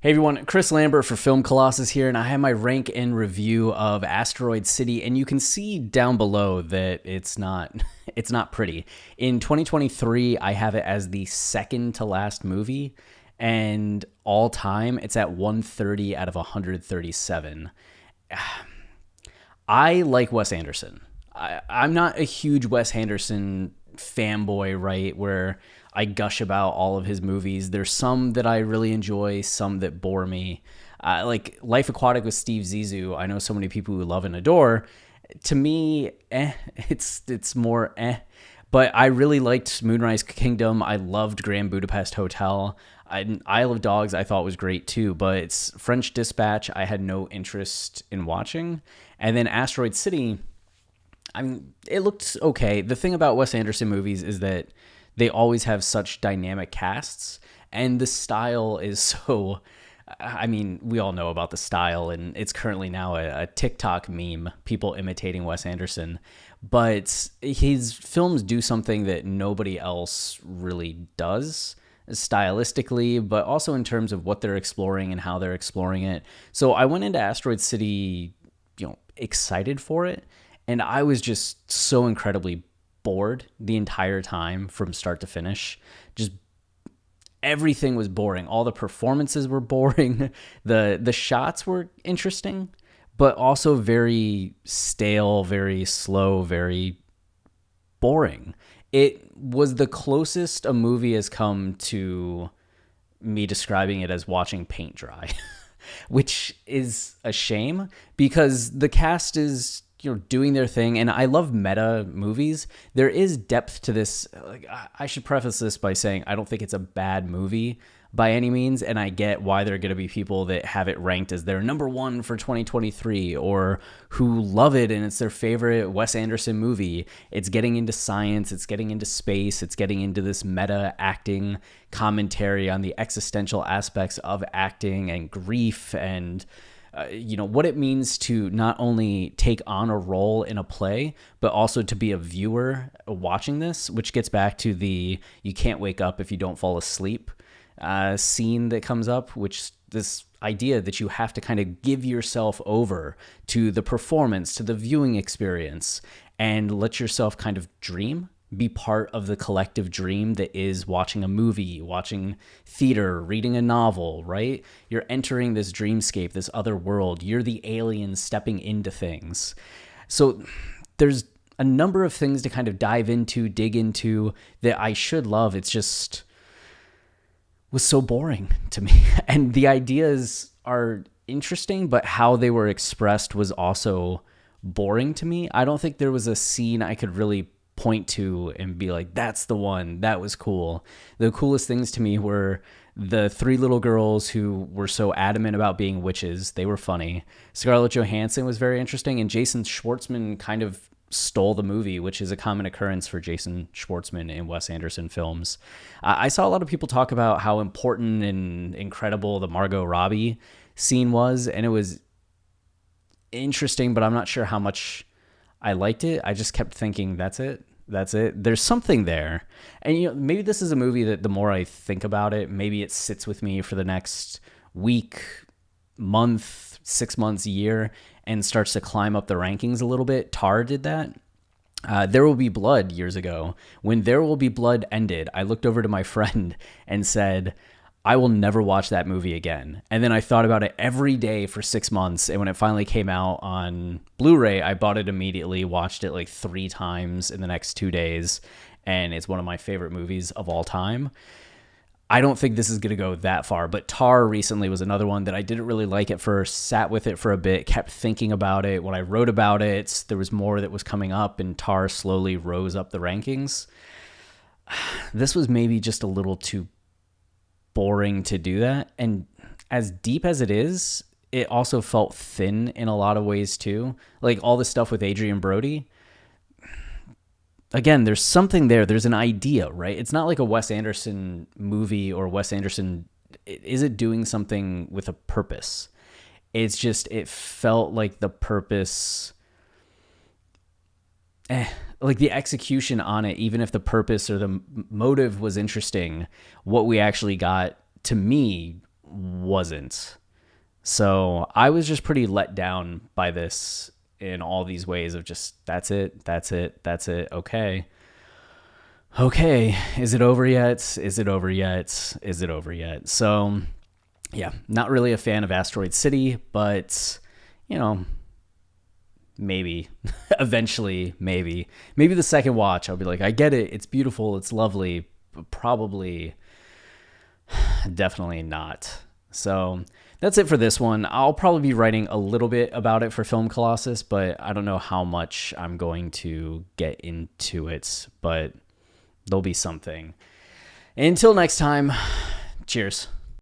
Hey everyone, Chris Lambert for Film Colossus here, and I have my rank and review of Asteroid City, and you can see down below that it's not it's not pretty. In 2023, I have it as the second to last movie, and all time it's at 130 out of 137. I like Wes Anderson. I'm not a huge Wes Anderson fanboy, right? Where I gush about all of his movies. There's some that I really enjoy, some that bore me. Like Life Aquatic with Steve Zissou, I know so many people who love and adore. To me, it's more eh. But I really liked Moonrise Kingdom. I loved Grand Budapest Hotel. Isle of Dogs I thought was great too, but it's French Dispatch I had no interest in watching. And then Asteroid City, I mean, it looked okay. The thing about Wes Anderson movies is that they always have such dynamic casts, and the style is so. I mean, we all know about the style, and it's currently now a TikTok meme, people imitating Wes Anderson. But his films do something that nobody else really does stylistically, but also in terms of what they're exploring and how they're exploring it. So I went into Asteroid City, excited for it, and I was just so incredibly bored the entire time from start to finish. Just everything was boring. All the performances were boring. The shots were interesting, but also very stale, very slow, very boring. It was the closest a movie has come to me describing it as watching paint dry, which is a shame because the cast is doing their thing, and I love meta movies. There is depth to this. Like, I should preface this by saying I don't think it's a bad movie by any means, and I get why there are going to be people that have it ranked as their number one for 2023, or who love it and it's their favorite Wes Anderson movie. It's getting into science, it's getting into space, it's getting into this meta acting commentary on the existential aspects of acting and grief and what it means to not only take on a role in a play, but also to be a viewer watching this, which gets back to the you can't wake up if you don't fall asleep scene that comes up, which this idea that you have to kind of give yourself over to the performance, to the viewing experience, and let yourself kind of dream, be part of the collective dream that is watching a movie, watching theater, reading a novel, right? You're entering this dreamscape, this other world. You're the alien stepping into things. So there's a number of things to kind of dive into, dig into that I should love. It's just was so boring to me. And the ideas are interesting, but how they were expressed was also boring to me. I don't think there was a scene I could really point to and be like, that's the one, that was cool. The coolest things to me were the three little girls who were so adamant about being witches. They were funny. Scarlett Johansson was very interesting, and Jason Schwartzman kind of stole the movie, which is a common occurrence for Jason Schwartzman in Wes Anderson films. I saw a lot of people talk about how important and incredible the Margot Robbie scene was, and it was interesting, but I'm not sure how much I liked it. I just kept thinking, that's it. There's something there. And maybe this is a movie that the more I think about it, maybe it sits with me for the next week, month, 6 months, year, and starts to climb up the rankings a little bit. Tar did that. There Will Be Blood years ago. When There Will Be Blood ended, I looked over to my friend and said, I will never watch that movie again. And then I thought about it every day for 6 months. And when it finally came out on Blu-ray, I bought it immediately, watched it like 3 times in the next 2 days. And it's one of my favorite movies of all time. I don't think this is going to go that far, but Tar recently was another one that I didn't really like at first, sat with it for a bit, kept thinking about it. When I wrote about it, there was more that was coming up, and Tar slowly rose up the rankings. This was maybe just a little too boring to do that, and as deep as it is, it also felt thin in a lot of ways too. Like all the stuff with Adrian Brody, again, there's something there. There's an idea, right? It's not like a Wes Anderson movie, or Wes Anderson is it doing something with a purpose. It's just, it felt like the purpose, like the execution on it, even if the purpose or the motive was interesting, what we actually got, to me, wasn't. So I was just pretty let down by this in all these ways of just, that's it. Okay. Is it over yet? Is it over yet? So yeah, not really a fan of Asteroid City, but maybe eventually, maybe the second watch, I'll be like, I get it. It's beautiful. It's lovely. But probably definitely not. So that's it for this one. I'll probably be writing a little bit about it for Film Colossus, but I don't know how much I'm going to get into it, but there'll be something. Until next time, cheers.